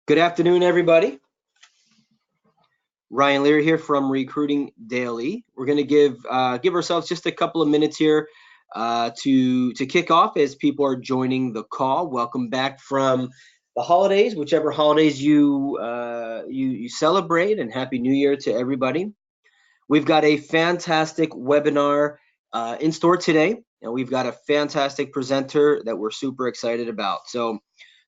Good afternoon, everybody. Ryan Leary here from Recruiting Daily. We're going to give ourselves just a couple of minutes here to kick off as people are joining the call. Welcome back from the holidays, whichever holidays you celebrate, and Happy New Year to everybody. We've got a fantastic webinar in store today, and we've got a fantastic presenter that we're super excited about. So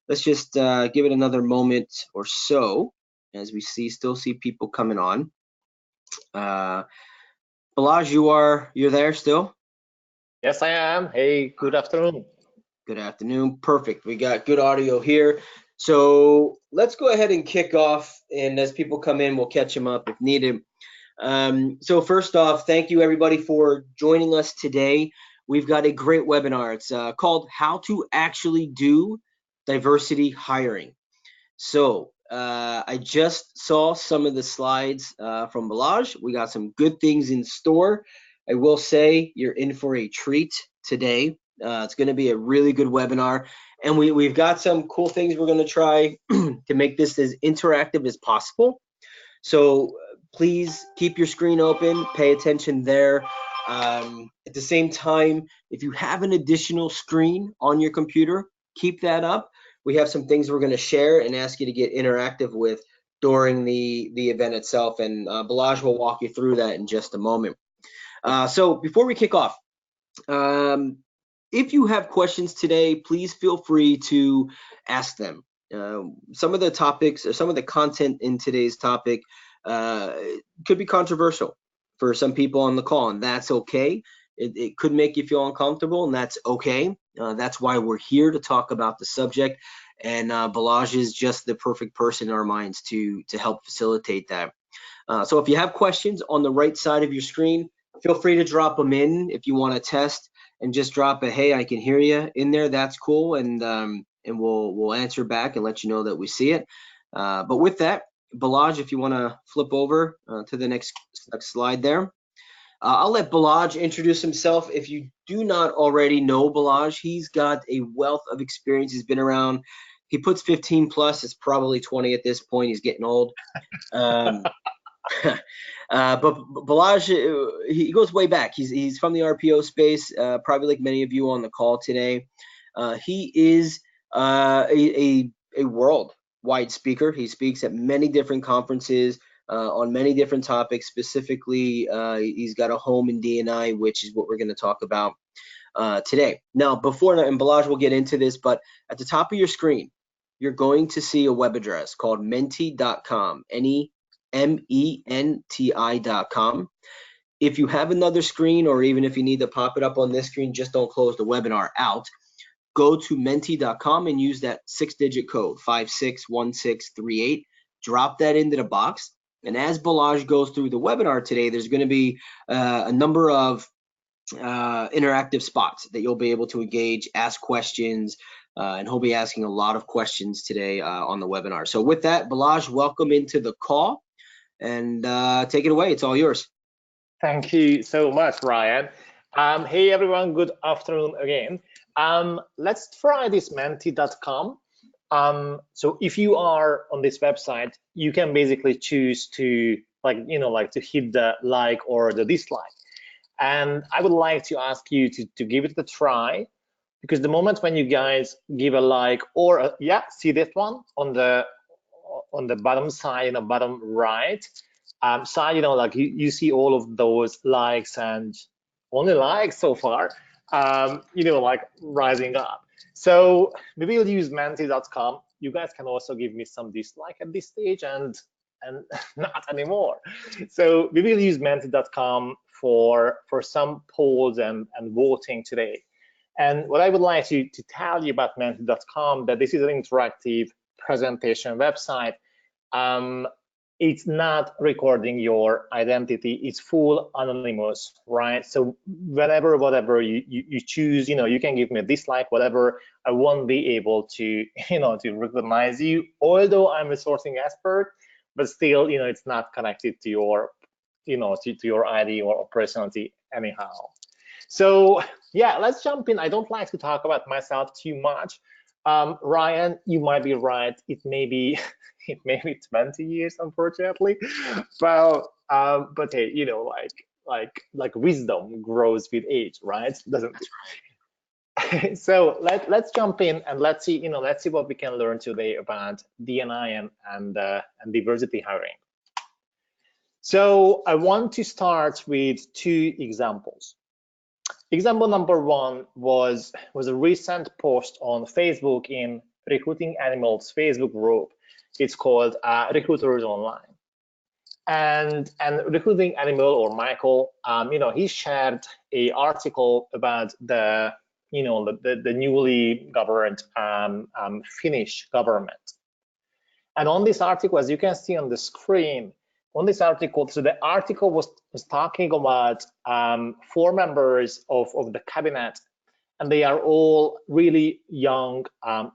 let's just give it another moment or so as we still see people coming on. Balazs, you're there still? Yes, I am. Hey, good afternoon. Good afternoon. Perfect. We got good audio here. So let's go ahead and kick off. And as people come in, we'll catch them up if needed. So first off, thank you everybody for joining us today. We've got a great webinar. It's called How to Actually Do Diversity Hiring. So I just saw some of the slides from Balazs. We got some good things in store. I will say you're in for a treat today. It's going to be a really good webinar, and we've got some cool things we're going to try to make this as interactive as possible. So please keep your screen open, pay attention there. At the same time, if you have an additional screen on your computer, keep that up. We have some things we're going to share and ask you to get interactive with during the event itself, and Balazs will walk you through that in just a moment. So before we kick off, if you have questions today, please feel free to ask them. Some of the topics or some of the content in today's topic could be controversial for some people on the call, and that's okay. It could make you feel uncomfortable, and that's okay. That's why we're here to talk about the subject, and Balazs is just the perfect person in our minds to help facilitate that. So if you have questions on the right side of your screen, feel free to drop them in. If you want to test and just drop a "Hey, I can hear you" in there, that's cool, and we'll answer back and let you know that we see it. But with that, Balazs, if you want to flip over to the next slide there. I'll let Balazs introduce himself. If you do not already know Balazs, he's got a wealth of experience. He's been around. He puts 15 plus. It's probably 20 at this point. He's getting old. But Balazs, he goes way back. He's from the RPO space, probably like many of you on the call today. He is a worldwide speaker. He speaks at many different conferences on many different topics. Specifically, he's got a home in D&I, which is what we're going to talk about today. Now, and Balazs will get into this, but at the top of your screen, you're going to see a web address called menti.com, MENTI.com. If you have another screen, or even if you need to pop it up on this screen, just don't close the webinar out. Go to menti.com and use that 6-digit code, 561638. Drop that into the box. And as Balazs goes through the webinar today, there's going to be a number of interactive spots that you'll be able to engage, ask questions, and he'll be asking a lot of questions today on the webinar. So with that, Balazs, welcome into the call, and take it away. It's all yours. Thank you so much, Ryan. Hey, everyone. Good afternoon again. Let's try this menti.com. So if you are on this website, you can basically choose to to hit the like or the dislike. And I would like to ask you to give it a try, because the moment when you guys give a like or see that one on the bottom side, bottom right side, you see all of those likes, and only likes so far, rising up. So maybe we'll use menti.com. You guys can also give me some dislike at this stage and not anymore. So maybe we'll use menti.com for some polls and voting today. And what I would like to tell you about menti.com, that this is an interactive presentation website. It's not recording your identity. It's full anonymous, right? So whatever you choose, you can give me a dislike, whatever. I won't be able to, to recognize you. Although I'm a sourcing expert, but still, it's not connected to your, to your ID or personality anyhow. So yeah, let's jump in. I don't like to talk about myself too much. Ryan, you might be right. It may be it may be 20 years, unfortunately. Well, but hey, you know, like wisdom grows with age, right? Doesn't That's it? So let's jump in and let's see, let's see what we can learn today about D&I and diversity hiring. So I want to start with two examples. Example number one was a recent post on Facebook in Recruiting Animals Facebook group. It's called Recruiters Online. And Recruiting Animal, or Michael, he shared a article about the newly governed Finnish government. And on this article, as you can see on the screen, on this article, so the article was talking about 4 members of the cabinet, and they are all really young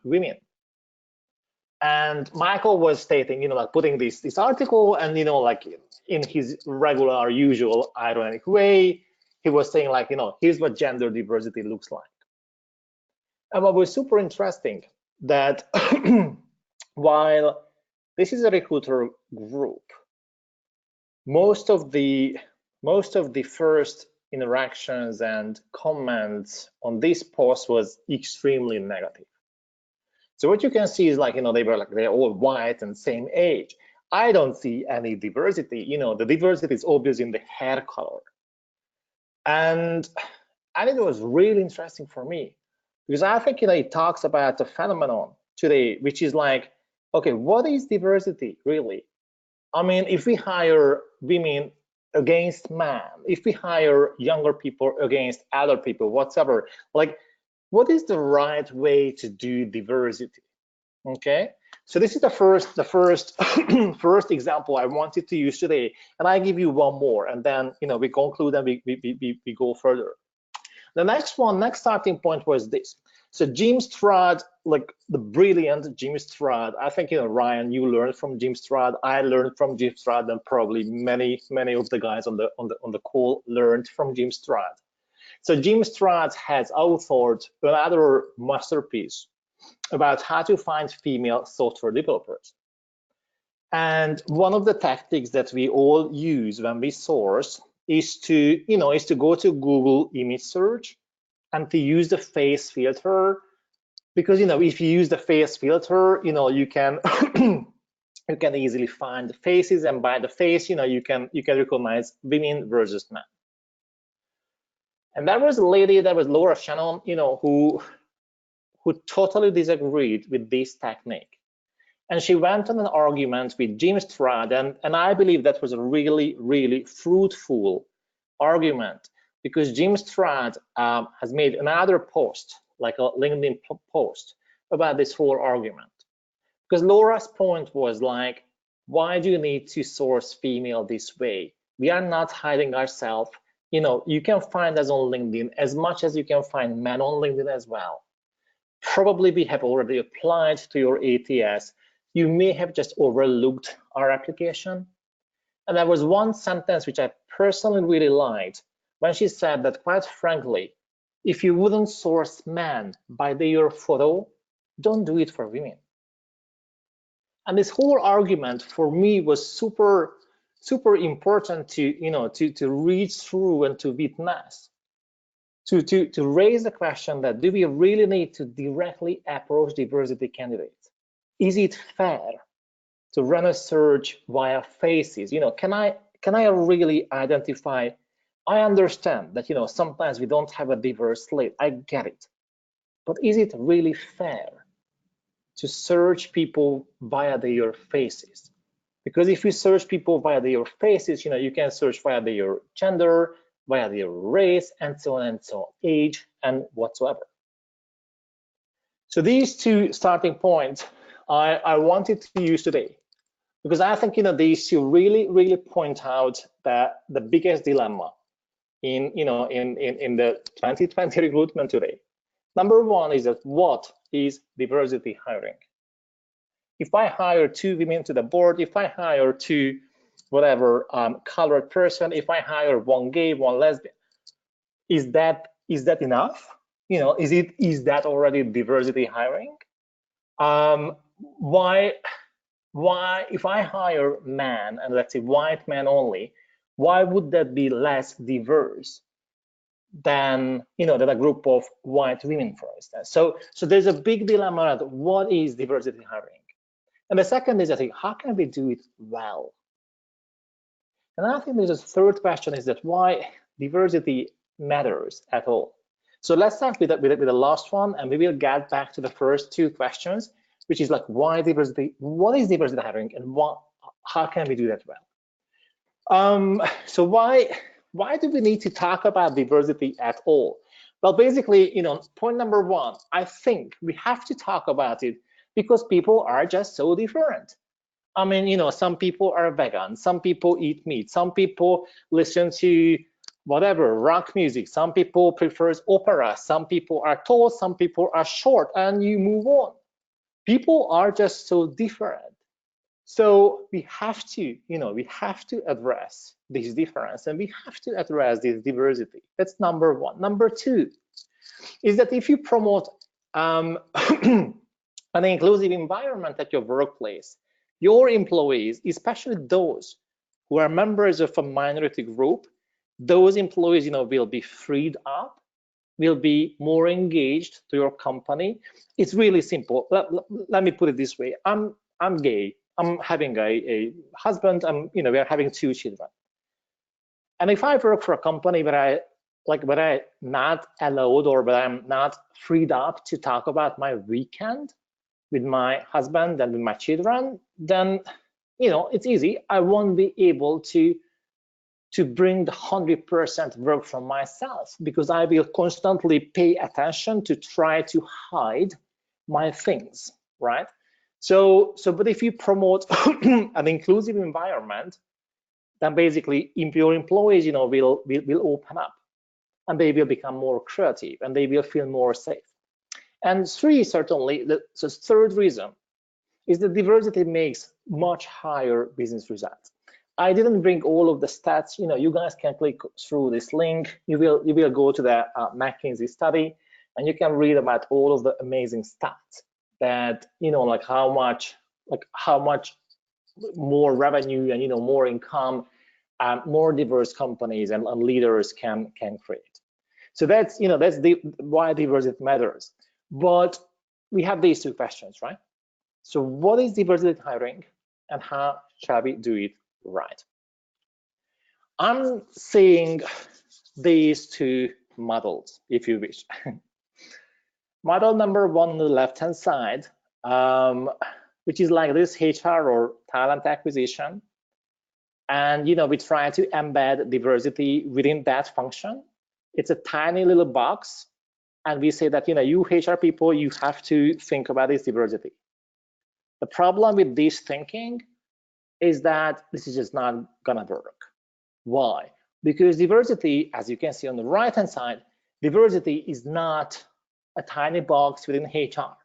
women. And Michael was stating, like putting this article, and like in his regular, usual ironic way, he was saying like, here's what gender diversity looks like. And what was super interesting that while this is a recruiter group, most of the first interactions and comments on this post was extremely negative. So what you can see is like, they're all white and same age. I don't see any diversity. The diversity is obvious in the hair color. And it was really interesting for me because I think, it talks about the phenomenon today, which is like, okay, what is diversity really? I mean, if we hire women against men, if we hire younger people against other people, whatever, like, what is the right way to do diversity? Okay, so this is the first first example I wanted to use today, and I give you one more, and then we conclude and we go further. The next starting point was this. So Jim Stroud, like the brilliant Jim Stroud, I think Ryan, you learned from Jim Stroud. I learned from Jim Stroud, and probably many of the guys on the call learned from Jim Stroud. So Jim Stroud has authored another masterpiece about how to find female software developers. And one of the tactics that we all use when we source is to go to Google image search and to use the face filter, because if you use the face filter, you can you can easily find the faces, and by the face, you can recognize women versus men. And that was a lady, that was Laura Shannon, who totally disagreed with this technique. And she went on an argument with Jim Stroud, and I believe that was a really, really fruitful argument, because Jim Stroud has made another post, like a LinkedIn post, about this whole argument. Because Laura's point was like, why do you need to source female this way? We are not hiding ourselves. You can find us on LinkedIn as much as you can find men on LinkedIn as well. Probably we have already applied to your ATS. You may have just overlooked our application. And there was one sentence which I personally really liked, when she said that, quite frankly, if you wouldn't source men by their photo, don't do it for women. And this whole argument for me was super important to read through and to witness, to raise the question that, do we really need to directly approach diversity candidates? Is it fair to run a search via faces? Can I really identify? I understand that sometimes we don't have a diverse slate. I get it, but is it really fair to search people via their faces? Because if you search people via their faces, you can search via their gender, via their race, and so on, age, and whatsoever. So these two starting points I wanted to use today, because I think these two really point out that the biggest dilemma in the 2020 recruitment today. Number one is that, what is diversity hiring? If I hire 2 women to the board, if I hire 2 whatever colored person, if I hire 1 gay, 1 lesbian, is that enough? Is that already diversity hiring? Why if I hire man and let's say white man only, why would that be less diverse than than a group of white women, for instance? So there's a big dilemma at what is diversity hiring. And the second is, I think, how can we do it well? And I think there's a third question, is that why diversity matters at all. So let's start with the last one, and we will get back to the first two questions, which is like, why diversity? What is diversity hiring, and how can we do that well? So why do we need to talk about diversity at all? Well, basically, point number one, I think we have to talk about it because people are just so different. I mean, some people are vegan, some people eat meat, some people listen to whatever, rock music, some people prefers opera, some people are tall, some people are short, and you move on. People are just so different. So we have to, address this difference, and we have to address this diversity. That's number one. Number two is that if you promote an inclusive environment at your workplace, your employees, especially those who are members of a minority group, those employees, will be freed up, will be more engaged to your company. It's really simple. Let me put it this way. I'm gay. I'm having a husband. We're having 2 children. And if I work for a company where I'm not allowed or where I'm not freed up to talk about my weekend with my husband and with my children, then it's easy. I won't be able to bring the 100% work from myself, because I will constantly pay attention to try to hide my things, right? But if you promote an inclusive environment, then basically your employees, will open up, and they will become more creative, and they will feel more safe. And three, certainly, the third reason is that diversity makes much higher business results. I didn't bring all of the stats. You guys can click through this link. You will go to the McKinsey study, and you can read about all of the amazing stats that how much more revenue and more income, more diverse companies and leaders can create. So that's why diversity matters. But we have these 2 questions, right? So what is diversity hiring, and how shall we do it right? I'm seeing these 2 models, if you wish. Model number 1 on the left-hand side, which is like this, HR or talent acquisition. And we try to embed diversity within that function. It's a tiny little box, and we say that you HR people, you have to think about this diversity. The problem with this thinking is that this is just not gonna work. Why? Because diversity, as you can see on the right-hand side, diversity is not a tiny box within HR.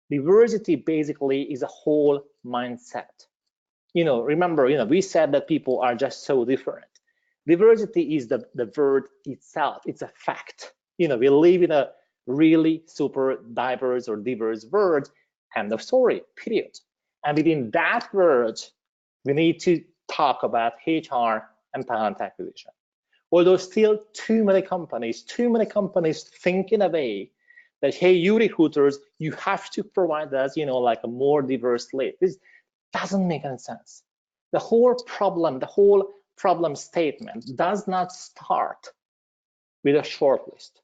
Diversity basically is a whole mindset. Remember, we said that people are just so different. Diversity is the word itself. It's a fact. We live in a really super diverse or diverse world, end of story, period. And within that word, we need to talk about HR and talent acquisition. Although still too many companies think in a way that, hey, you recruiters, you have to provide us, like a more diverse slate. This doesn't make any sense. The whole problem statement does not start with a short list.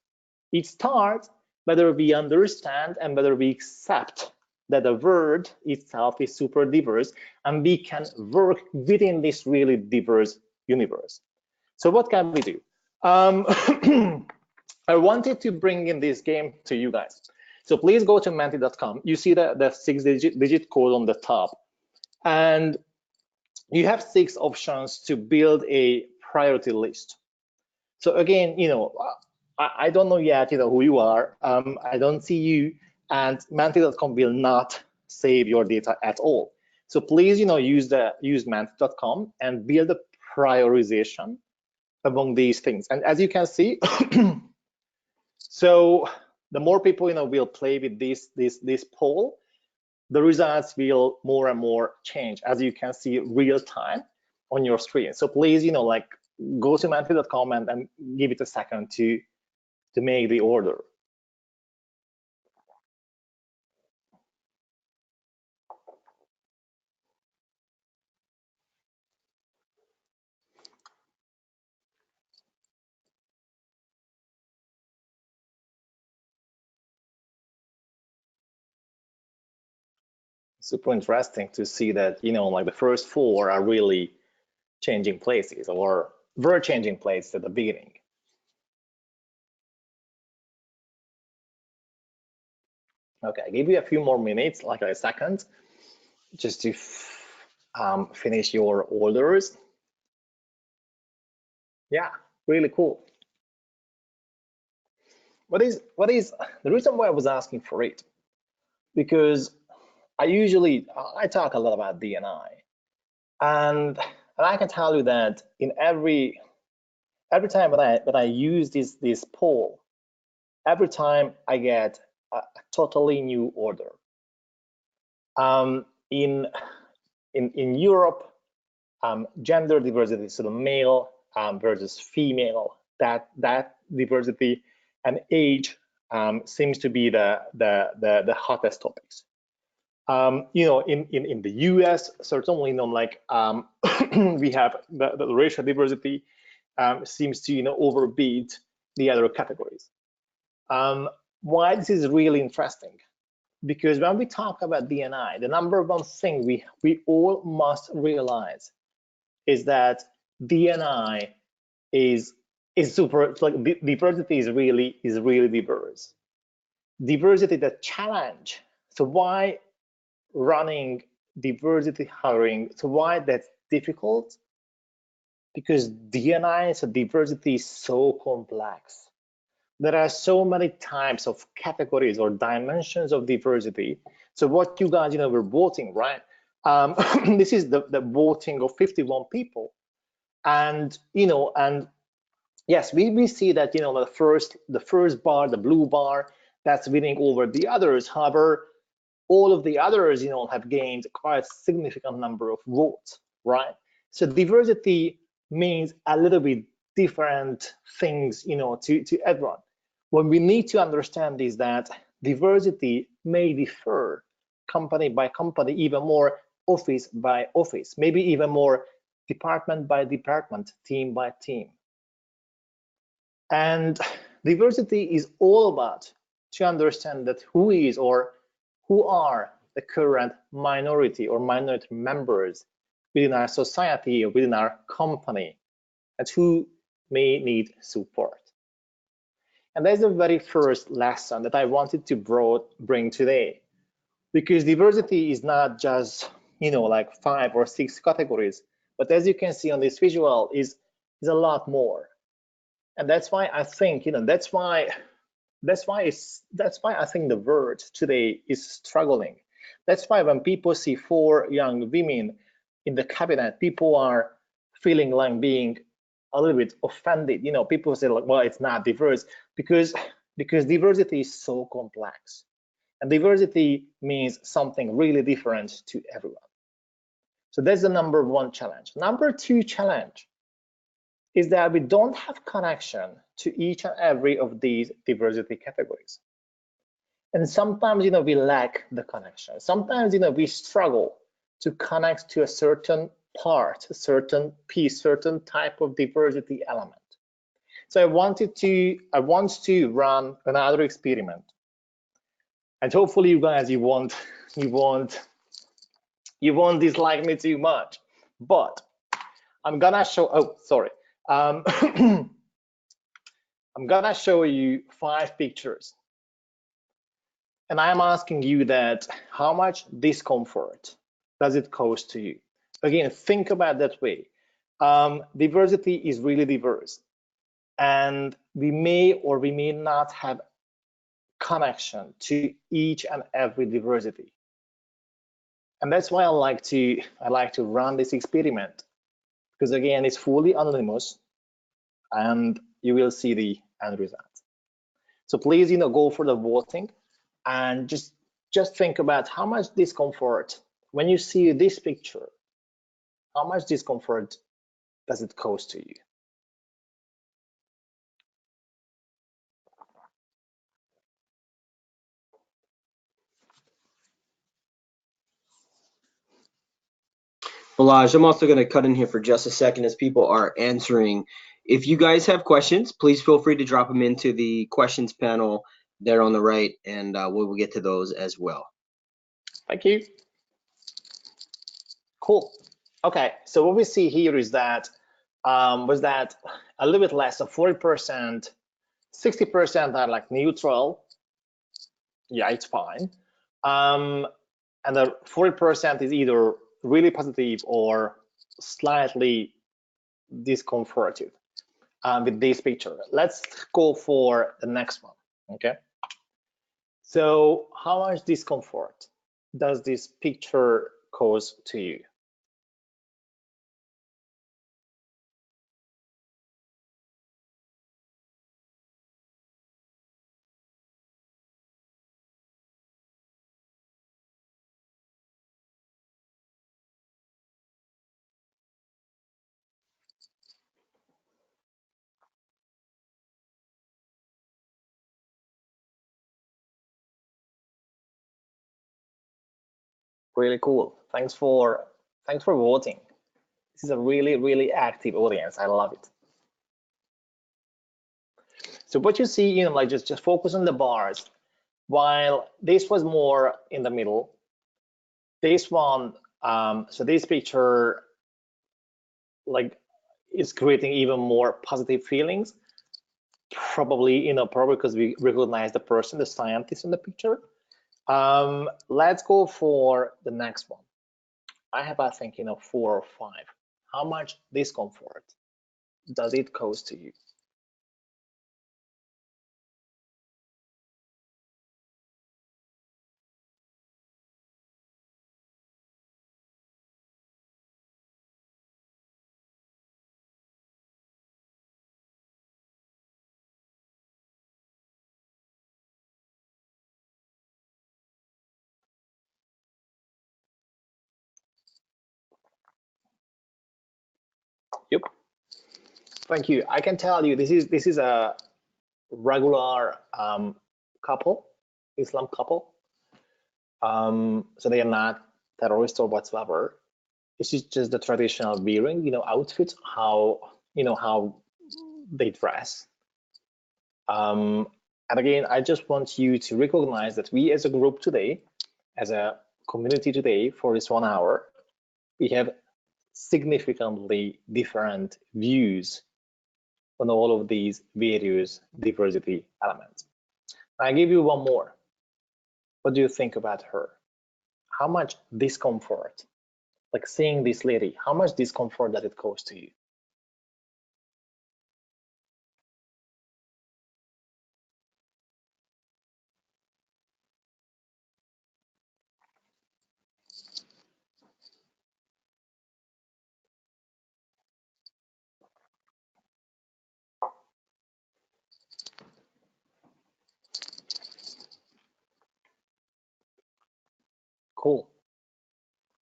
It starts whether we understand and whether we accept that the word itself is super diverse, and we can work within this really diverse universe. So what can we do? I wanted to bring in this game to you guys. So please go to menti.com. You see the 6-digit code on the top, and you have 6 options to build a priority list. So again, I don't know yet, who you are. I don't see you, and menti.com will not save your data at all. So please, use menti.com and build a prioritization among these things. And as you can see, so the more people will play with this poll, the results will more and more change, as you can see real time on your screen. So please, like go to menti.com and give it a second to make the order. Super interesting to see that, like the first 4 are really changing places, or were changing places at the beginning. Okay, I give you a few more minutes, like a second, just to finish your orders. Yeah, really cool. What is the reason why I was asking for it? Because I talk a lot about D&I, and I can tell you that in every time that I use this poll, every time I get a totally new order. In Europe, gender diversity, so the male versus female, that diversity, and age seems to be the hottest topics. In the US, certainly, like we have the racial diversity seems to overbeat the other categories. Why this is really interesting? Because when we talk about D&I, the number one thing we all must realize is that D&I is super, like diversity is really diverse. Diversity, the challenge. So why running diversity hiring? So why that's difficult? Because D&I, so diversity is so complex. There are so many types of categories or dimensions of diversity. So what you guys, were voting, right? This is the voting of 51 people, and and yes, we see that the first bar, the blue bar, that's winning over the others. However, all of the others, have gained quite a significant number of votes, right? So diversity means a little bit different things, to everyone. What we need to understand is that diversity may differ company by company, even more office by office, maybe even more department by department, team by team. And diversity is all about to understand that who is or who are the current minority or minority members within our society or within our company, and who may need support. And that's the very first lesson that I wanted to bring today, because diversity is not just like 5 or 6 categories, but as you can see on this visual, is a lot more. And that's why I think that's why I think the world today is struggling. That's why when people see 4 young women in the cabinet, people are feeling like being a little bit offended. People say like, well, it's not diverse, because diversity is so complex, and diversity means something really different to everyone. So that's the number 1 challenge. Number 2 challenge is that we don't have connection to each and every of these diversity categories. And sometimes, we lack the connection. Sometimes, we struggle to connect to a certain part, a certain piece, certain type of diversity element. So I want to run another experiment. And hopefully you guys, you won't dislike me too much, but I'm gonna show, oh, sorry. I'm gonna show you 5 pictures, and I'm asking you that how much discomfort does it cause to you? Again, think about that way. Diversity is really diverse, and we may or we may not have connection to each and every diversity. And that's why I like to run this experiment, because again, it's fully anonymous, and you will see the end result. So please, go for the voting, and just just think about how much discomfort, when you see this picture, how much discomfort does it cause to you? Balazs, I'm also going to cut in here for just a second as people are answering. If you guys have questions, please feel free to drop them into the questions panel there on the right, and we will get to those as well. Thank you. Cool. Okay, so what we see here is that was that a little bit less, so 40%, 60% are like neutral. Yeah, it's fine. And the 40% is either really positive or slightly discomforted with this picture. Let's go for the next one, okay? So how much discomfort does this picture cause to you? Really cool. Thanks for voting. This is a really active audience. I love it. So what you see, you know, like just focus on the bars. While this was more in the middle, this one, so this picture, like, is creating even more positive feelings. Probably, you know, probably because we recognize the person, the scientist in the picture. Let's go for the next one. I have, I think, you know, 4 or 5. How much discomfort does it cause to you? Yep. Thank you. I can tell you this is a regular couple, Islam couple. So they are not terrorists or whatsoever. This is just the traditional wearing, you know, outfit, how, you know, how they dress. And again, I just want you to recognize that we as a group today, as a community today for this 1 hour, we have significantly different views on all of these various diversity elements. I give you one more. What do you think about her? How much discomfort, like seeing this lady, how much discomfort does it cause to you? Cool.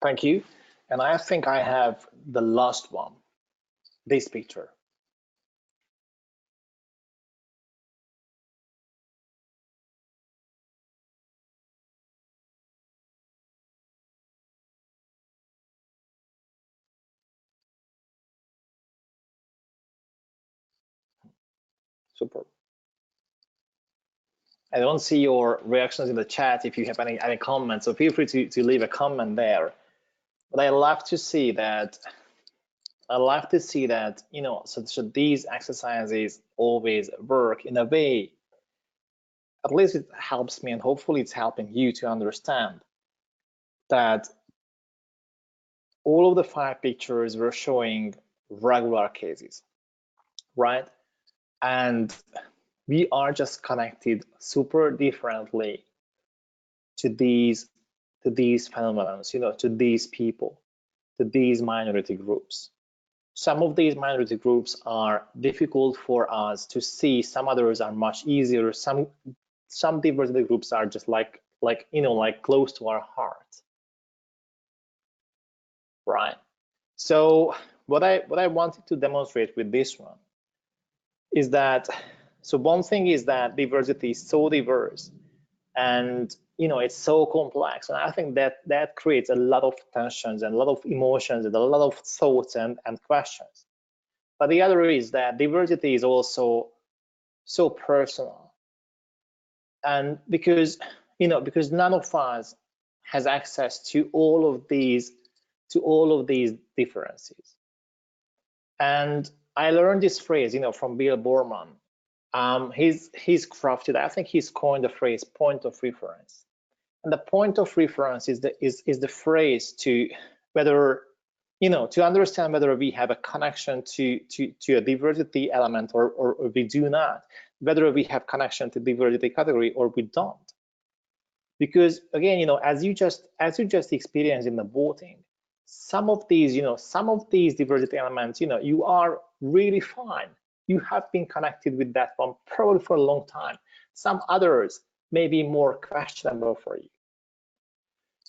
Thank you. And I think I have the last one, this picture. Super. I don't see your reactions in the chat if you have any comments, so feel free to leave a comment there. But I love to see that, you know, so these exercises always work in a way, at least it helps me, and hopefully it's helping you to understand that all of the 5 pictures were showing regular cases, right? And we are just connected super differently to these phenomena, you know, to these people, to these minority groups. Some of these minority groups are difficult for us to see. Some others are much easier. Some diversity groups are just like like close to our heart, right? So what I wanted to demonstrate with this one is that, so one thing is that diversity is so diverse, and it's so complex, and I think that creates a lot of tensions and a lot of emotions and a lot of thoughts and questions. But the other is that diversity is also so personal, and because none of us has access to all of these differences. And I learned this phrase from Bill Borman. He's crafted, I think he's coined the phrase point of reference. And the point of reference is the phrase to whether to understand whether we have a connection to a diversity element or we do not, whether we have connection to diversity category or we don't. Because again, as you just experienced in the voting, some of these diversity elements, you are really fine. You have been connected with that one probably for a long time. Some others may be more questionable for you.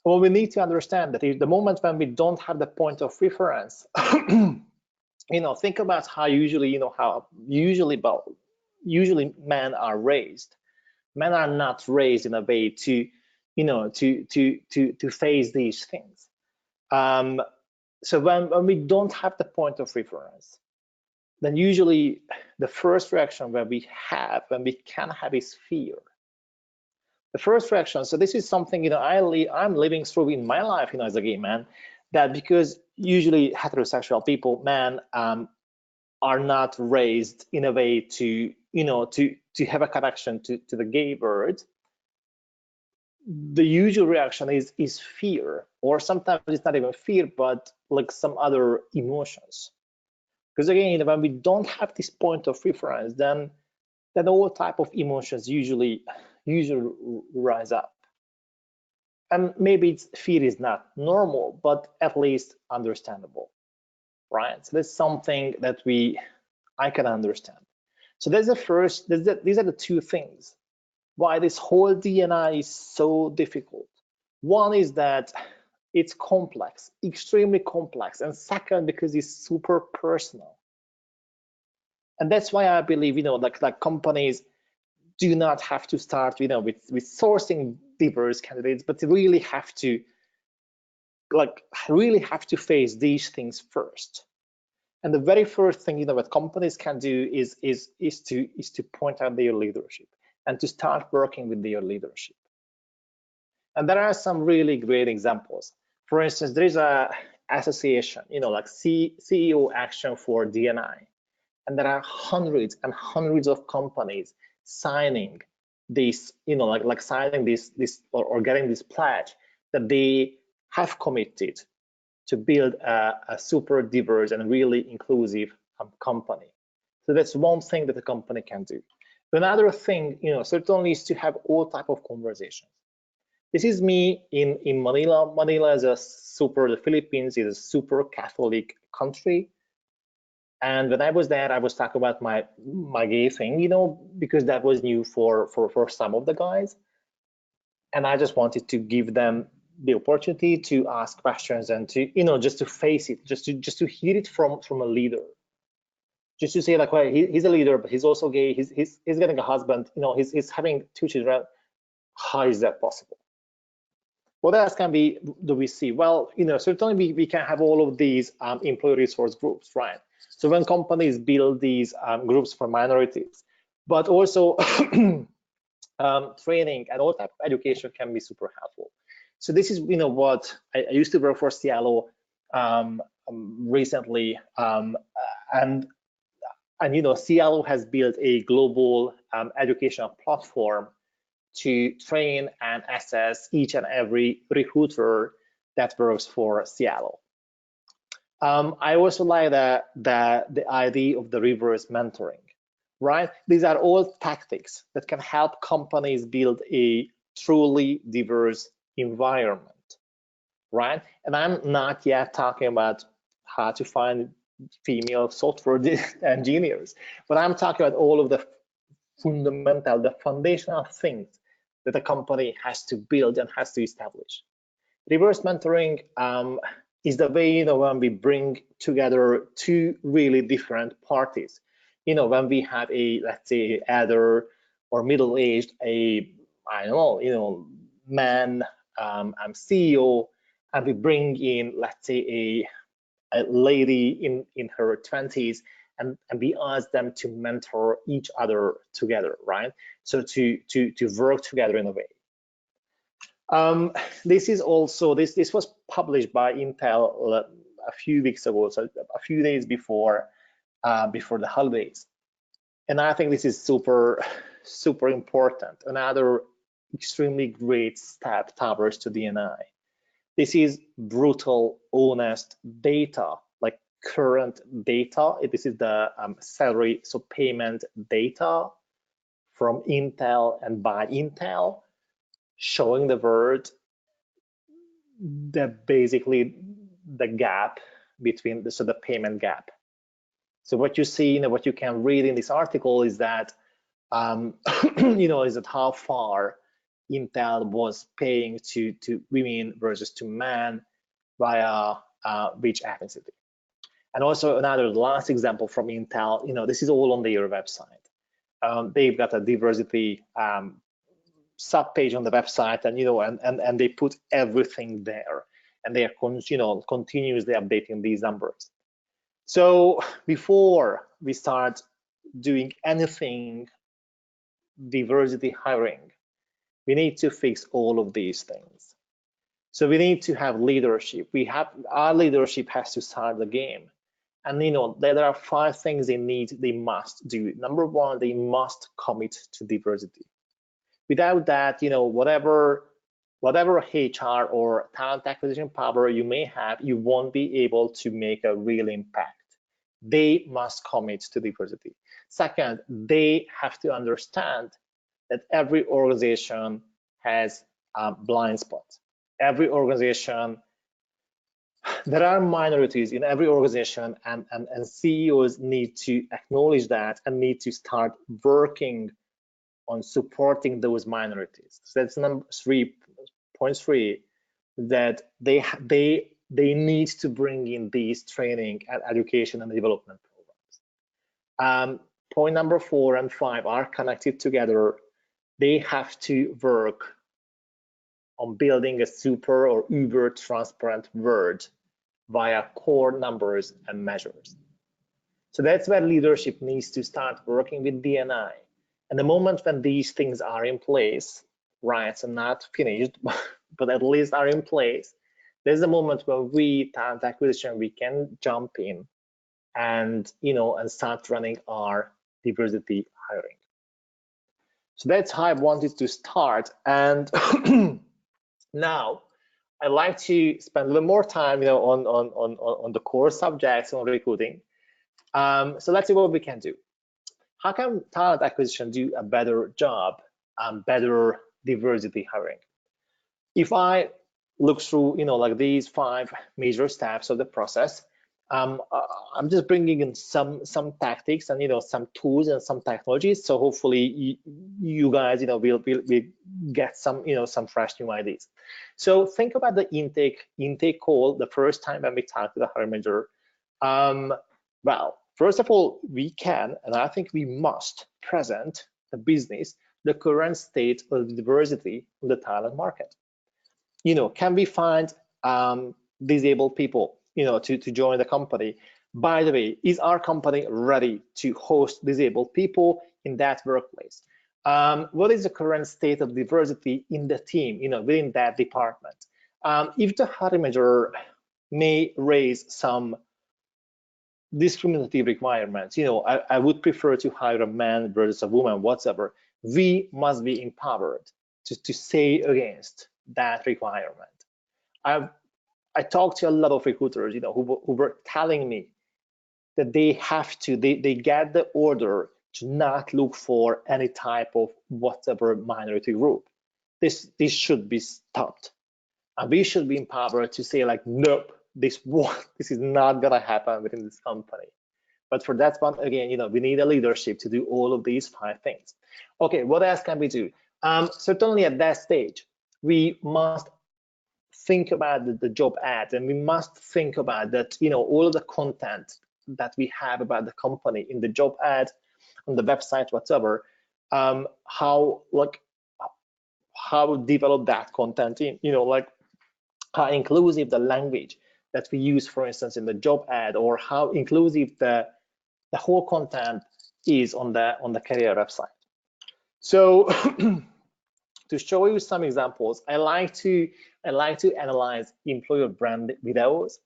Well, we need to understand that the moment when we don't have the point of reference, think about how usually men are raised. Men are not raised in a way to face these things. So when we don't have the point of reference, then usually the first reaction when we can have is fear. The first reaction, so this is something I'm living through in my life as a gay man, that because usually heterosexual people, men, are not raised in a way to have a connection to the gay world. The usual reaction is fear, or sometimes it's not even fear, but like some other emotions. Because again, when we don't have this point of reference, then all type of emotions usually rise up. And maybe fear is not normal, but at least understandable, right? So that's something that I can understand. So that's the first. These are the two things why this whole D&I is so difficult. One is that it's complex, extremely complex, and second, because it's super personal. And that's why I believe, like companies do not have to start, with sourcing diverse candidates, but they really have to face these things first. And the very first thing, what companies can do is to point out their leadership and to start working with their leadership. And there are some really great examples. For instance, there is a association, like CEO Action for D&I, and there are hundreds and hundreds of companies signing this, signing this or getting this pledge that they have committed to build a super diverse and really inclusive company. So that's one thing that a company can do. Another thing, certainly, is to have all type of conversations. This is me in Manila. Manila is the Philippines is a super Catholic country. And when I was there, I was talking about my gay thing, because that was new for some of the guys. And I just wanted to give them the opportunity to ask questions and to, just to face it, just to hear it from a leader. Just to say, like, well, he's a leader, but he's also gay. He's getting a husband. He's having 2 children. How is that possible? What else do we see? Well, certainly we can have all of these employee resource groups, right? So when companies build these groups for minorities, but also training and all type of education can be super helpful. So this is, what I used to work for Cielo recently, and Cielo has built a global educational platform to train and assess each and every recruiter that works for Cielo. I also like the idea of the reverse mentoring, right? These are all tactics that can help companies build a truly diverse environment, right? And I'm not yet talking about how to find female software engineers, but I'm talking about all of the foundational things that a company has to build and has to establish. Reverse mentoring is the way, when we bring together two really different parties. When we have a, let's say, elder or middle-aged, I don't know, man CEO, and we bring in, let's say, a lady in her 20s, and we ask them to mentor each other together, right? So to work together in a way. This is also, this was published by Intel a few weeks ago, so a few days before the holidays. And I think this is super important. Another extremely great step towards to D&I. This is brutal, honest data, like current data. This is the salary, so payment data from Intel and by Intel, showing the world basically the gap between the payment gap. So what you see, what you can read in this article is that is that how far Intel was paying to women versus to men via which ethnicity. And also another last example from Intel, this is all on their website. They've got a diversity sub-page on the website, and they put everything there, and they are continuously updating these numbers. So before we start doing anything diversity hiring, we need to fix all of these things. So we need to have leadership. Our leadership has to start the game. And there are 5 things they must do. Number 1, they must commit to diversity. Without that, whatever HR or talent acquisition power you may have, you won't be able to make a real impact. They must commit to diversity. Second, they have to understand that every organization has blind spots. Every organization, there are minorities in every organization, and CEOs need to acknowledge that and need to start working on supporting those minorities. So that's number 3.3, that they need to bring in these training and education and development programs. Point number 4 and 5 are connected together. They have to work on building a super or uber transparent world via core numbers and measures. So that's where leadership needs to start working with D&I. And the moment when these things are in place, right, so not finished, but at least are in place, there's a moment where we, talent acquisition, we can jump in and, and start running our diversity hiring. So that's how I wanted to start. And now I'd like to spend a little more time, on the core subjects on recruiting. So let's see what we can do. How can talent acquisition do a better job and better diversity hiring? If I look through, like these 5 major steps of the process, I'm just bringing in some tactics and some tools and some technologies. So hopefully you guys will get some some fresh new ideas. So think about the intake call the first time when we talk to the hiring manager. Well, first of all, we can, and I think we must, present the business the current state of the diversity of the talent market. Can we find disabled people to join the company? By the way, is our company ready to host disabled people in that workplace? What is the current state of diversity in the team, within that department? If the hiring manager may raise some discriminative requirements, I would prefer to hire a man versus a woman, whatsoever. We must be empowered to say against that requirement. I talked to a lot of recruiters, who were telling me that they get the order to not look for any type of whatever minority group. This should be stopped, and we should be empowered to say, like, nope, this is not gonna happen within this company. But for that one, again, we need a leadership to do all of these 5 things. Okay, what else can we do? Certainly at that stage, we must think about the job ad, and we must think about that, all of the content that we have about the company in the job ad, on the website, whatever, how develop that content in, how inclusive the language that we use, for instance, in the job ad, or how inclusive the whole content is on the career website. So to show you some examples, I like to analyze employer brand videos.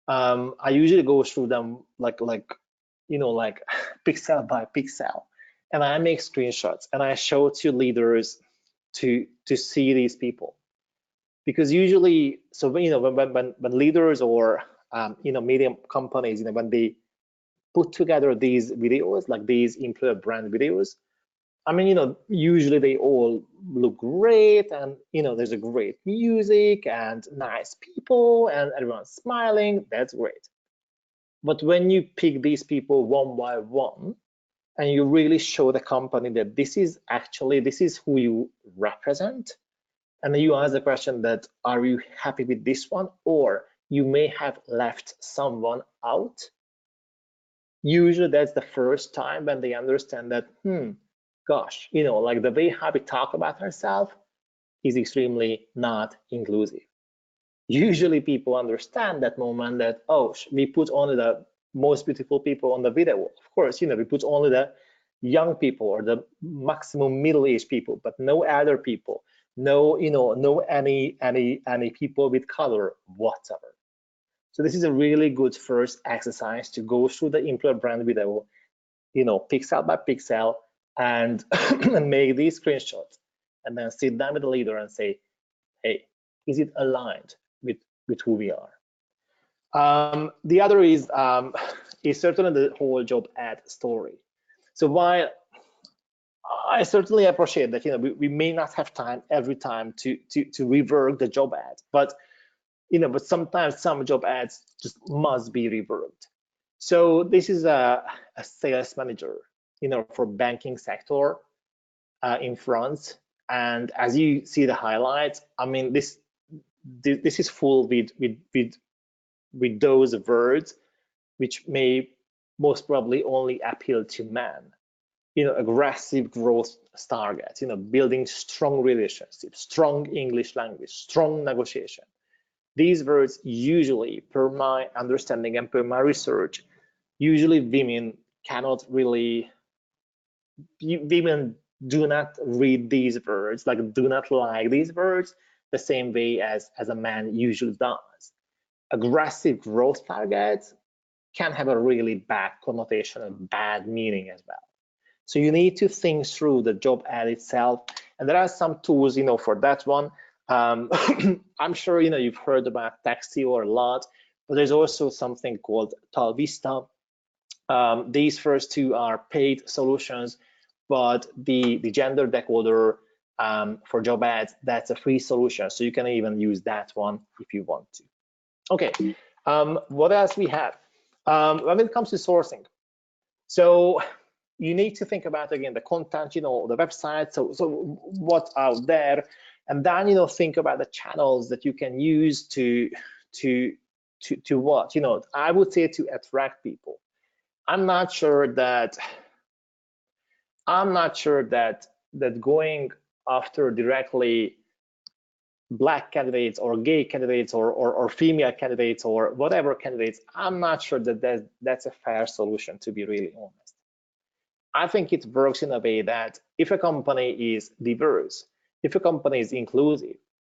I usually go through them like pixel by pixel, and I make screenshots and I show to leaders to see these people, because usually, so when leaders or medium companies, when they put together these videos, like these employer brand videos, I mean, usually they all look great, and there's a great music and nice people and everyone's smiling. That's great. But when you pick these people one by one and you really show the company that this is who you represent, and then you ask the question that, are you happy with this one, or you may have left someone out, usually that's the first time when they understand that, gosh, like the way how we talk about ourselves is extremely not inclusive. Usually people understand that moment that, oh, we put only the most beautiful people on the video. Of course, we put only the young people or the maximum middle-aged people, but no other people, no any people with color whatsoever. So this is a really good first exercise to go through the employer brand video, pixel by pixel, and make these screenshots, and then sit down with the leader and say, hey, is it aligned with who we are? The other is certainly the whole job ad story. So while I certainly appreciate that we may not have time every time to rework the job ad, but but sometimes some job ads just must be reworked. So this is a sales manager, for banking sector in France, and as you see the highlights, I mean this is full with those words which may most probably only appeal to men. Aggressive growth targets, building strong relationships, strong English language, strong negotiation. These words usually, per my understanding and per my research, usually women do not read these words, do not like these words the same way as a man usually does. Aggressive growth targets can have a really bad connotation and bad meaning as well. So you need to think through the job ad itself, and there are some tools, for that one. I'm sure you've heard about Textio a lot, but there's also something called Talvista. These first two are paid solutions, but the gender decoder for job ads, that's a free solution, so you can even use that one if you want to. Okay, what else we have? When it comes to sourcing, so you need to think about, again, the content, the website, so what's out there, and then think about the channels that you can use to what, I would say to attract people. I'm not sure that going after directly black candidates or gay candidates or female candidates or whatever candidates, I'm not sure that that's a fair solution, to be really honest. I think it works in a way that if a company is diverse, if a company is inclusive,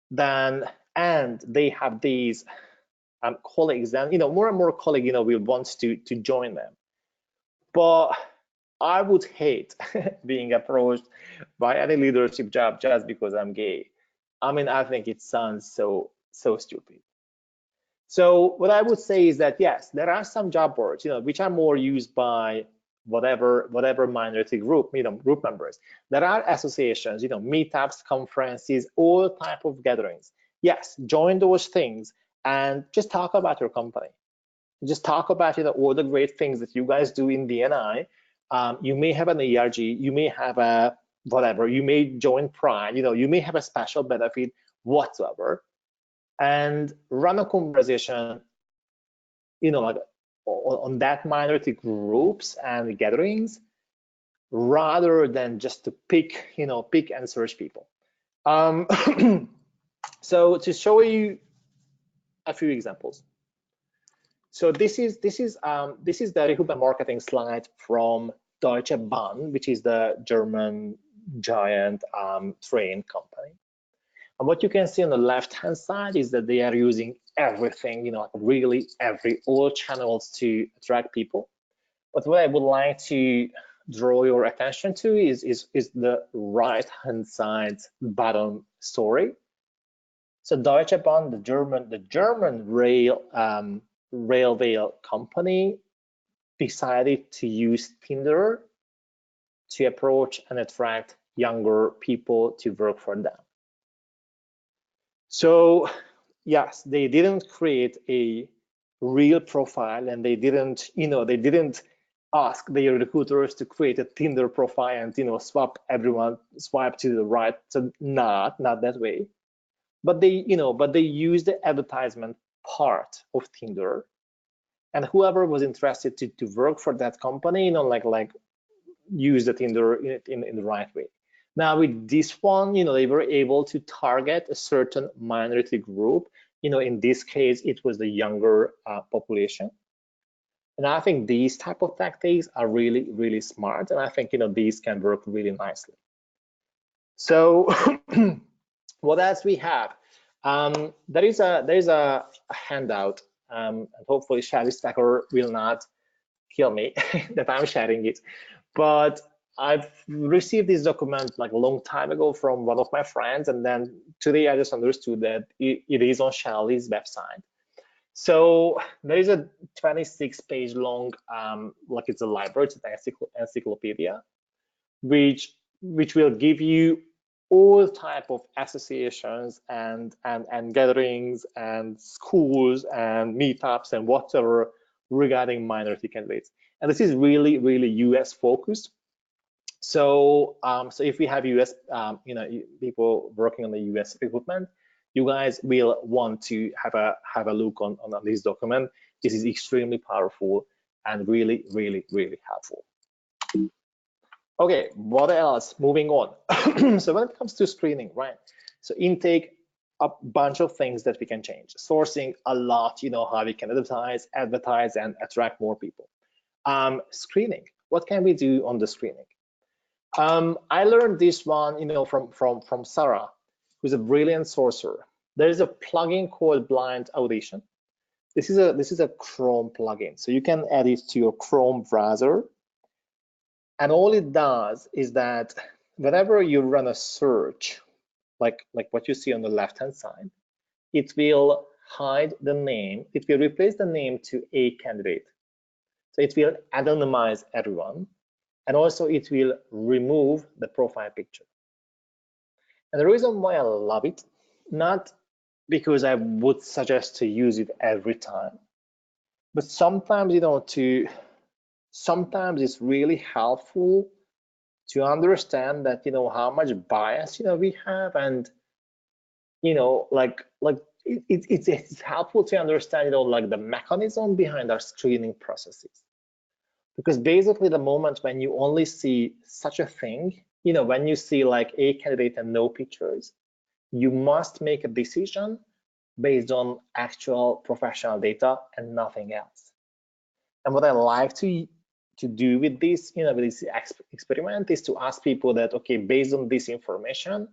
then, and they have these colleagues, then more and more colleagues will want to join them. But I would hate being approached by any leadership job just because I'm gay. I mean, I think it sounds so stupid. So what I would say is that, yes, there are some job boards, which are more used by whatever minority group, group members. There are associations, meetups, conferences, all type of gatherings. Yes, join those things and just talk about your company. Just talk about all the great things that you guys do in DNI. You may have an ERG, you may have a whatever, you may join Pride, you may have a special benefit whatsoever, and run a conversation, like on that minority groups and gatherings, rather than just to pick and search people. So to show you a few examples. So this is the recruitment marketing slide from Deutsche Bahn, which is the German giant train company. And what you can see on the left-hand side is that they are using everything, like really all channels to attract people. But what I would like to draw your attention to is the right-hand side bottom story. So Deutsche Bahn, the German railway company, decided to use Tinder to approach and attract younger people to work for them. So yes, they didn't create a real profile, and they didn't ask their recruiters to create a Tinder profile and swipe to the right. So not that way. But they used the advertisement part of Tinder, and whoever was interested to work for that company, like use the Tinder in the right way. Now with this one, they were able to target a certain minority group. In this case, it was the younger population. And I think these type of tactics are really, really smart, and I think these can work really nicely. So what else we have? There is a handout, and hopefully Shadi Stacker will not kill me that I'm sharing it. But I've received this document like a long time ago from one of my friends, and then today I just understood that it is on Shadi's website. So there is a 26-page long, like it's a library, it's an encyclopedia, which will give you all type of associations and gatherings and schools and meetups and whatever regarding minority candidates. And this is really, really US focused. So so if we have US people working on the US recruitment, you guys will want to have a look on this document. This is extremely powerful and really, really, really helpful. Okay, what else? Moving on. So when it comes to screening, right? So intake, a bunch of things that we can change. Sourcing, a lot, how we can advertise and attract more people. Screening, what can we do on the screening? I learned this one, from Sarah, who's a brilliant sourcer. There is a plugin called Blind Audition. This is a Chrome plugin, so you can add it to your Chrome browser. And all it does is that whenever you run a search, like what you see on the left-hand side, it will hide the name. It will replace the name to a candidate. So it will anonymize everyone. And also it will remove the profile picture. And the reason why I love it, not because I would suggest to use it every time, but sometimes, sometimes it's really helpful to understand that, how much bias, we have, and, it's helpful to understand, like the mechanism behind our screening processes. Because basically the moment when you only see such a thing, when you see like a candidate and no pictures, you must make a decision based on actual professional data and nothing else. And what I like to do with this, with this experiment is to ask people that, okay, based on this information,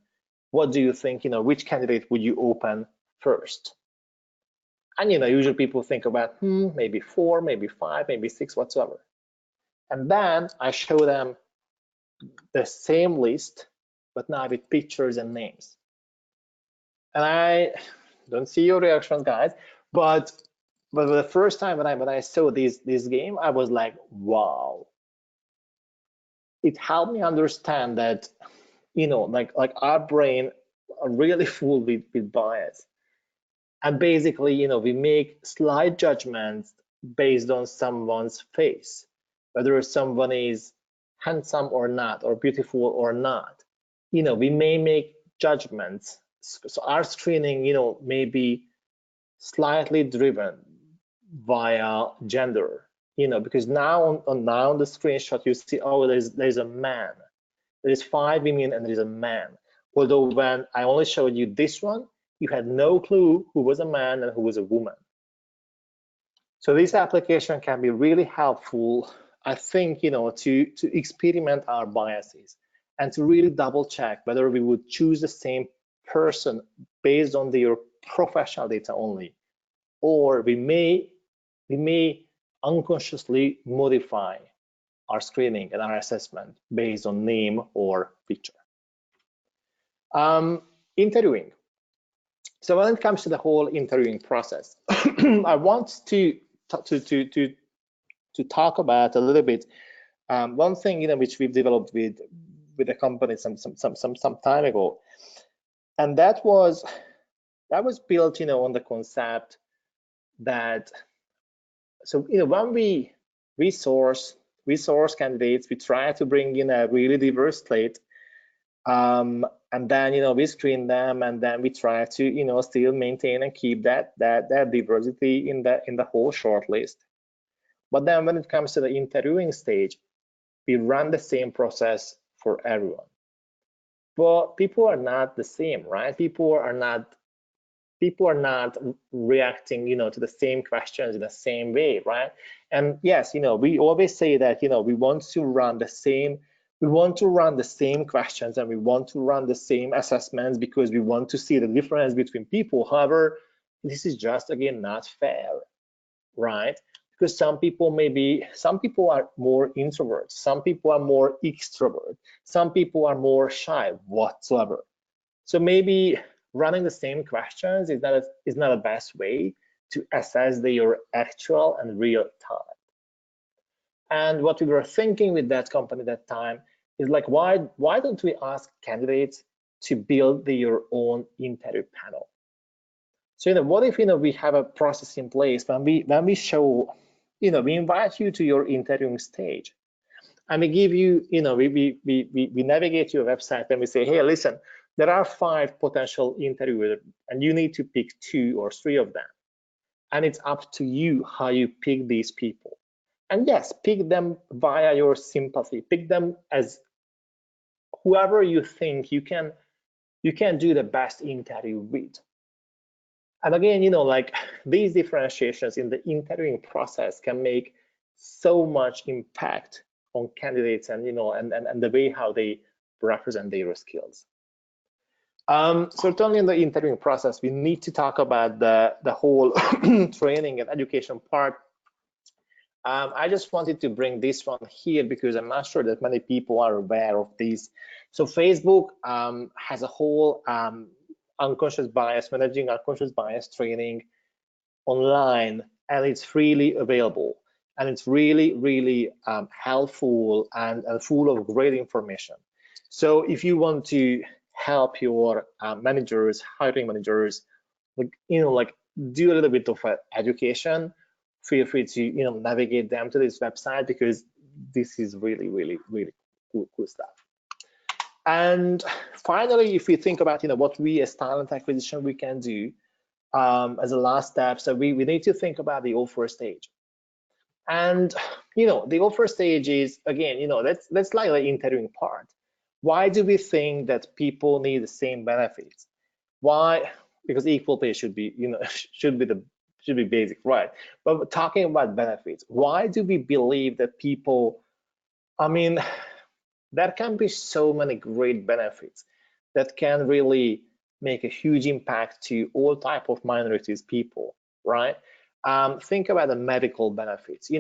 what do you think, which candidate would you open first? And, usually people think about, maybe 4, maybe 5, maybe 6, whatsoever. And then I show them the same list, but now with pictures and names. And I don't see your reactions, guys, but the first time when I saw this game, I was like, wow. It helped me understand that, like our brain are really full with bias. And basically, we make slight judgments based on someone's face, whether someone is handsome or not, or beautiful or not. we may make judgments. So our screening, may be slightly driven via gender, because now on the screenshot you see, oh, there's a man, there's 5 women and there's a man. Although when I only showed you this one, you had no clue who was a man and who was a woman. So this application can be really helpful, I think, to experiment our biases and to really double check whether we would choose the same person based on their professional data only, or we may unconsciously modify our screening and our assessment based on name or picture. Interviewing. So when it comes to the whole interviewing process, I want to talk about a little bit one thing which we've developed with a company some time ago, and that was built on the concept that, so when we source candidates, we try to bring in a really diverse slate, and then we screen them, and then we try to still maintain and keep that diversity in the whole shortlist. But then when it comes to the interviewing stage, we run the same process for everyone. But people are not the same, right? People are not reacting to the same questions in the same way, right? And yes, we always say that we want to run the same questions, and we want to run the same assessments because we want to see the difference between people. However, this is just, again, not fair, right? Because some people are more introverts, some people are more extrovert, some people are more shy whatsoever. So maybe running the same questions is not a best way to assess their actual and real talent. And what we were thinking with that company at that time is like, why don't we ask candidates to build their own interview panel? So what if we have a process in place when we show, we invite you to your interviewing stage, and we give you, we navigate your website and we say, hey, listen, there are 5 potential interviewers and you need to pick 2 or 3 of them, and it's up to you how you pick these people. And yes, pick them via your sympathy, pick them as whoever you think you can do the best interview with. And again, like these differentiations in the interviewing process can make so much impact on candidates and and the way how they represent their skills. Certainly in the interviewing process, we need to talk about the whole training and education part. I just wanted to bring this one here because I'm not sure that many people are aware of this. So Facebook has a whole managing unconscious bias training online, and it's freely available, and it's really helpful and full of great information. So if you want to help your managers, hiring managers, like do a little bit of education, feel free to navigate them to this website, because this is really cool stuff. And finally, if we think about what we as talent acquisition we can do as a last step, so we need to think about the offer stage. And the offer stage is, again, that's like the interviewing part. Why do we think that people need the same benefits? Why? Because equal pay should be should be basic, right? But we're talking about benefits. Why do we believe that people, there can be so many great benefits that can really make a huge impact to all type of minorities people, right? Think about the medical benefits.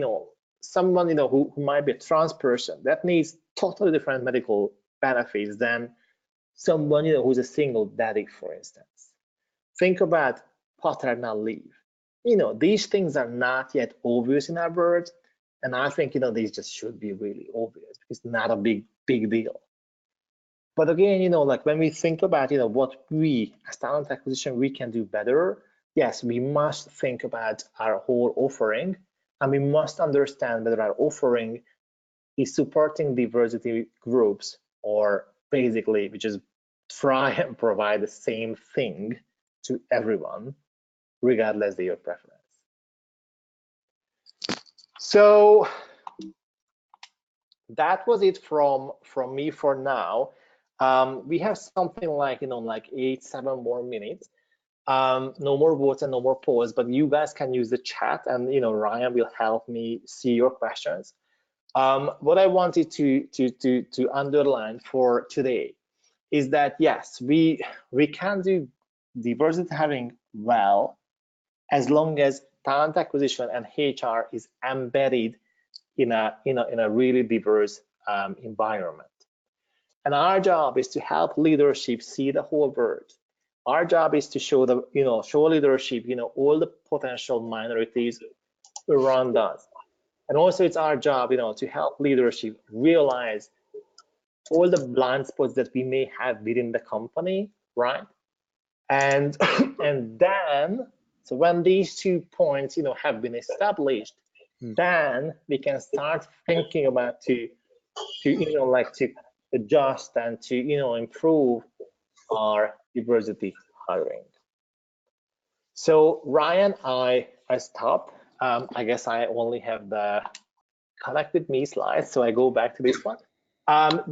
Someone who might be a trans person, that needs totally different medical benefits than someone who's a single daddy, for instance. Think about paternal leave. These things are not yet obvious in our words, and I think these just should be really obvious. It's not a big deal. But again, like when we think about what we as talent acquisition we can do better, yes, we must think about our whole offering, and we must understand whether our offering is supporting diversity groups or basically we just try and provide the same thing to everyone, regardless of your preference. So that was it from me for now. We have something like, like 7 more minutes. No more votes and no more polls, but you guys can use the chat, and Ryan will help me see your questions. What I wanted to underline for today is that yes, we can do diversity hiring well as long as talent acquisition and HR is embedded in a really diverse environment. And our job is to help leadership see the whole world. Our job is to show leadership, all the potential minorities around us. And also it's our job, to help leadership realize all the blind spots that we may have within the company, right? And and then, so when these 2 points, have been established, then we can start thinking about to adjust and to improve our diversity hiring. So Ryan, I stop. I guess I only have the connect with me slide, so I go back to this one.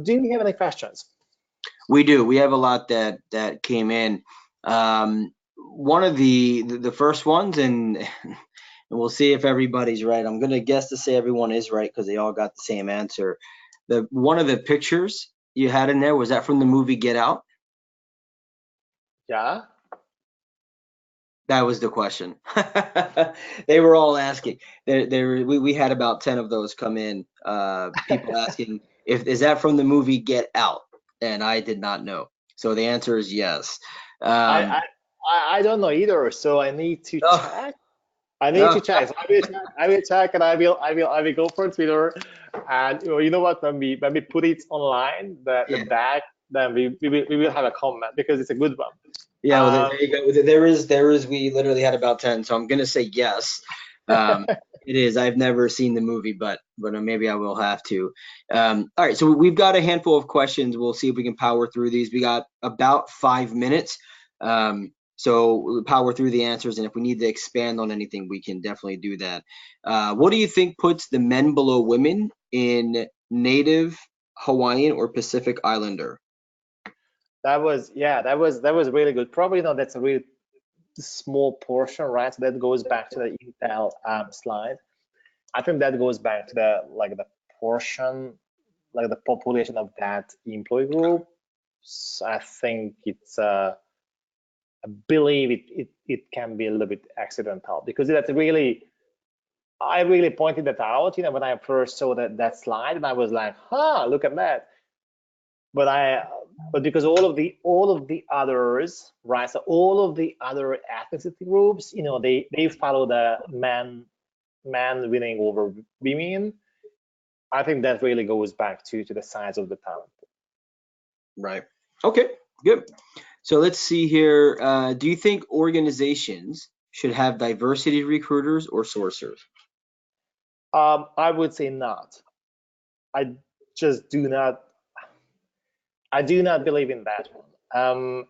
Do you have any questions? We do. We have a lot that came in. One of the first ones, and we'll see if everybody's right. I'm gonna guess to say everyone is right because they all got the same answer. One of the pictures you had in there, was that from the movie Get Out? Yeah. That was the question. They were all asking. We had about 10 of those come in. People asking is that from the movie Get Out, and I did not know. So the answer is yes. I don't know either, so I need to check. I need to check. So I will check, and I will go for Twitter. And you know what? When we put it online, the back, then we will have a comment because it's a good one. Yeah, well, there you go. There is. We literally had about 10, so I'm gonna say yes. It is. I've never seen the movie, but maybe I will have to. All right, so we've got a handful of questions. We'll see if we can power through these. We got about 5 minutes. So we'll power through the answers, and if we need to expand on anything, we can definitely do that. What do you think puts the men below women in Native, Hawaiian, or Pacific Islander? That was really good. Probably that's a really small portion, right? So that goes back to the Intel slide. I think that goes back to the portion, like the population of that employee group. So I think it's I believe it can be a little bit accidental because that's really, I really pointed that out, when I first saw that slide, and I was like, look at that. But because all of the others, right? So all of the other ethnicity groups, they follow the man winning over women. I think that really goes back to the size of the talent. Right. Okay. Good. So let's see here. Do you think organizations should have diversity recruiters or sourcers? I would say not. I just do not. I do not believe in that one.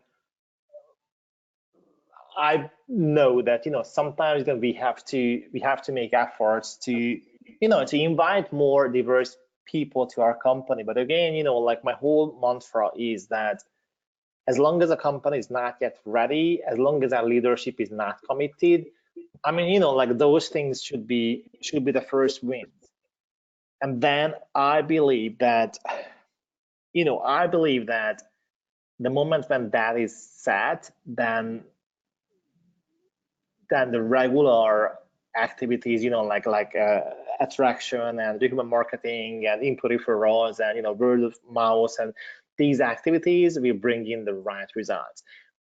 I know that sometimes we have to make efforts to to invite more diverse people to our company. But again, like my whole mantra is that as long as a company is not yet ready, as long as our leadership is not committed, I mean, like those things should be the first wins. And then I believe that, the moment when that is set, then the regular activities, like attraction and human marketing and employee referrals and word of mouth and these activities will bring in the right results.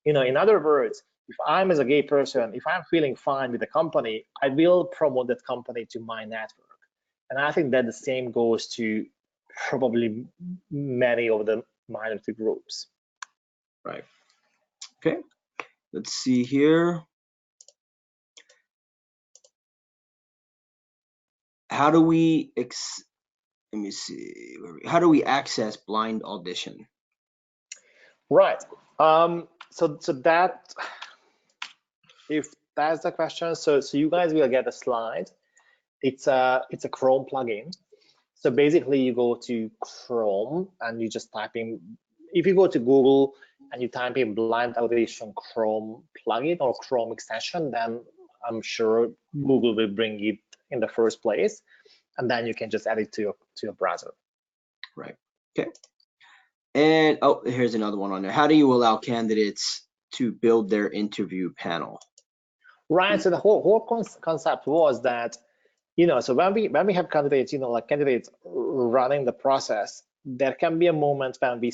In other words, if I'm as a gay person, if I'm feeling fine with the company, I will promote that company to my network. And I think that the same goes to probably many of the minority groups. Right. Okay. Let's see here. How do we let me see. How do we access blind audition? Right. So that, if that's the question, so you guys will get a slide. It's a Chrome plugin. So basically, you go to Chrome and you just type in. If you go to Google and you type in blind validation Chrome plugin or Chrome extension, then I'm sure Google will bring it in the first place, and then you can just add it to your browser. Right. Okay. And oh, here's another one on there. How do you allow candidates to build their interview panel? Right. So the whole concept was that, so when we have candidates, like candidates running the process, there can be a moment when we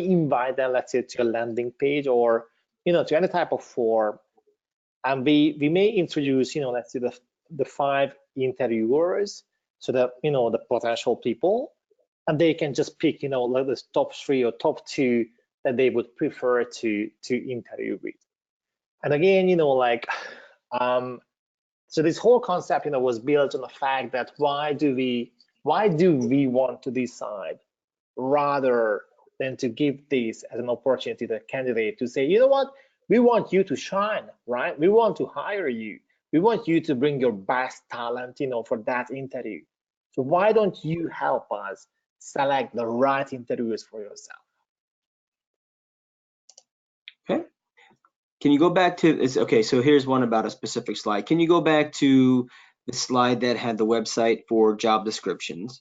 invite them, let's say, to a landing page or to any type of form, and we may introduce, let's say the 5 interviewers, so that the potential people, and they can just pick like the top 3 or top 2 that they would prefer to interview with. And again, so this whole concept was built on the fact that why do we want to decide, rather than to give this as an opportunity to the candidate to say, you know what, we want you to shine, right? We want to hire you. We want you to bring your best talent, for that interview. So why don't you help us select the right interviewers for yourself? Okay. Can you go back to this? Okay, so here's one about a specific slide. Can you go back to the slide that had the website for job descriptions?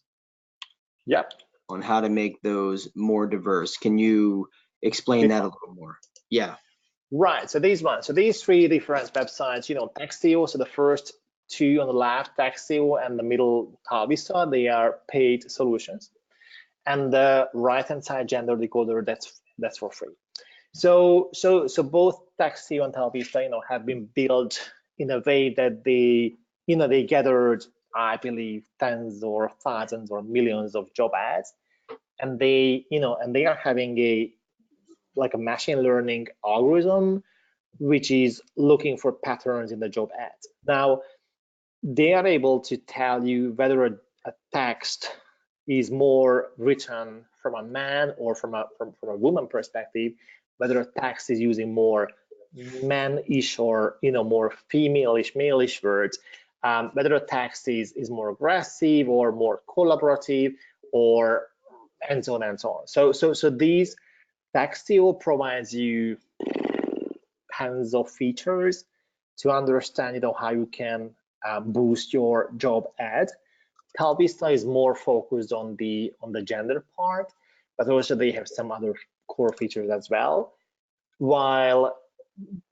Yep. On how to make those more diverse. Can you explain that a little more? Yeah. Right. So these 3 different websites, Textio. So the first 2 on the left, Textio, and the middle, Talvista, they are paid solutions. And the right-hand side, Gender Decoder, that's for free. So both Textio and Talvista, have been built in a way that they gathered, I believe, tens or thousands or millions of job ads, and they are having a machine learning algorithm which is looking for patterns in the job ads. Now, they are able to tell you whether a text is more written from a man or from a woman perspective, whether a text is using more man-ish or more female-ish, male-ish words, whether a text is more aggressive or more collaborative, or and so on and so on. So these Textio provides you hands of features to understand how you can boost your job ad. Talvista is more focused on the gender part, but also they have some other core features as well. While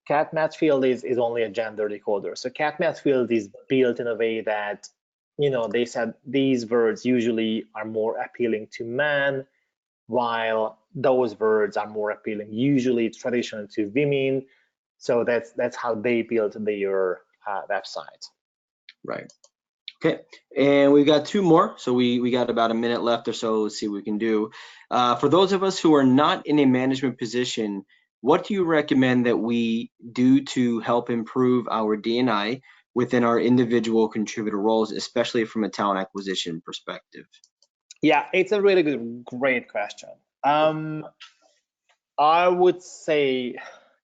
Cat Matchfield is only a gender decoder. So Cat Matchfield is built in a way that they said these words usually are more appealing to men, while those words are more appealing usually traditionally to women. So that's how they built their website. Right. Okay, and we've got 2 more, so we got about a minute left or so. Let's see what we can do. For those of us who are not in a management position, what do you recommend that we do to help improve our D&I within our individual contributor roles, especially from a talent acquisition perspective? Yeah, it's a really great question. I would say,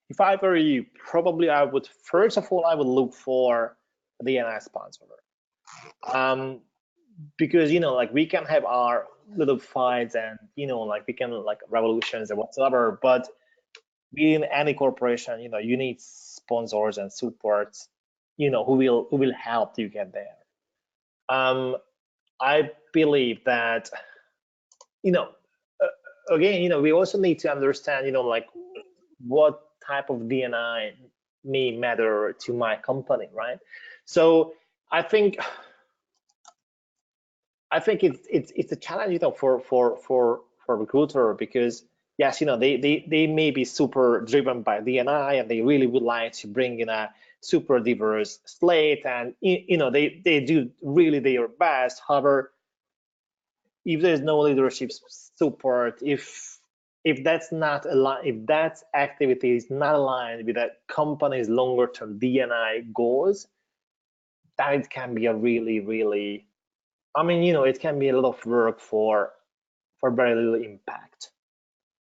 if I were you, probably I would, first of all, I would look for a D&I sponsor. Because we can have our little fights and we can revolutions and whatsoever, but in any corporation, you need sponsors and supports, who will help you get there. I believe that again, we also need to understand what type of D&I may matter to my company, right? So I think it's a challenge, for recruiter, because yes, they may be super driven by D&I and they really would like to bring in a super diverse slate, and they do really their best. However, if there's no leadership support, if that's not aligned, if that activity is not aligned with that company's longer term D&I goals, then it can be a really, I mean, it can be a lot of work for very little impact.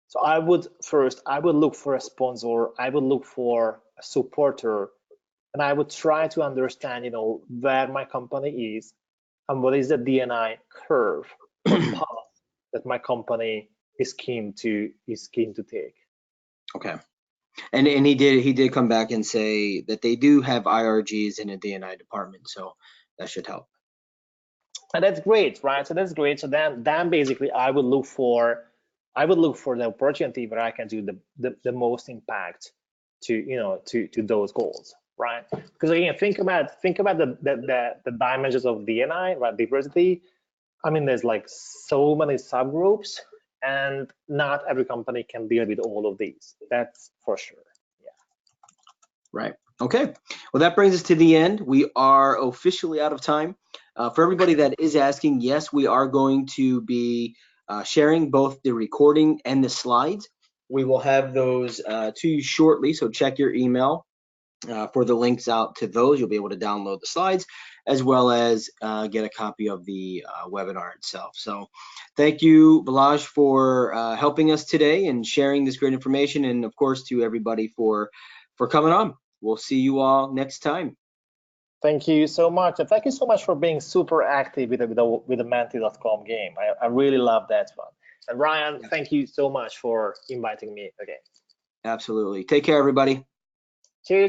So I would look for a sponsor, I would look for a supporter, and I would try to understand, where my company is and what is the D&I curve or path that my company is keen to take. Okay. And he did come back and say that they do have IRGs in a D&I department, so that should help. And that's great, right? So that's great. So then basically I would look for the opportunity where I can do the most impact to those goals, right? Because again, think about the dimensions of D&I, right? Diversity. I mean, there's like so many subgroups, and not every company can deal with all of these. That's for sure. Yeah. Right. Okay. Well, that brings us to the end. We are officially out of time. For everybody that is asking, yes, we are going to be sharing both the recording and the slides. We will have those to you shortly, so check your email for the links out to those. You'll be able to download the slides as well as get a copy of the webinar itself. So thank you, Balazs, for helping us today and sharing this great information, and of course to everybody for coming on. We'll see you all next time. Thank you so much, and thank you so much for being super active with the Menti.com game. I really love that one. And Ryan, thank you so much for inviting me again. Absolutely. Take care, everybody. Cheers.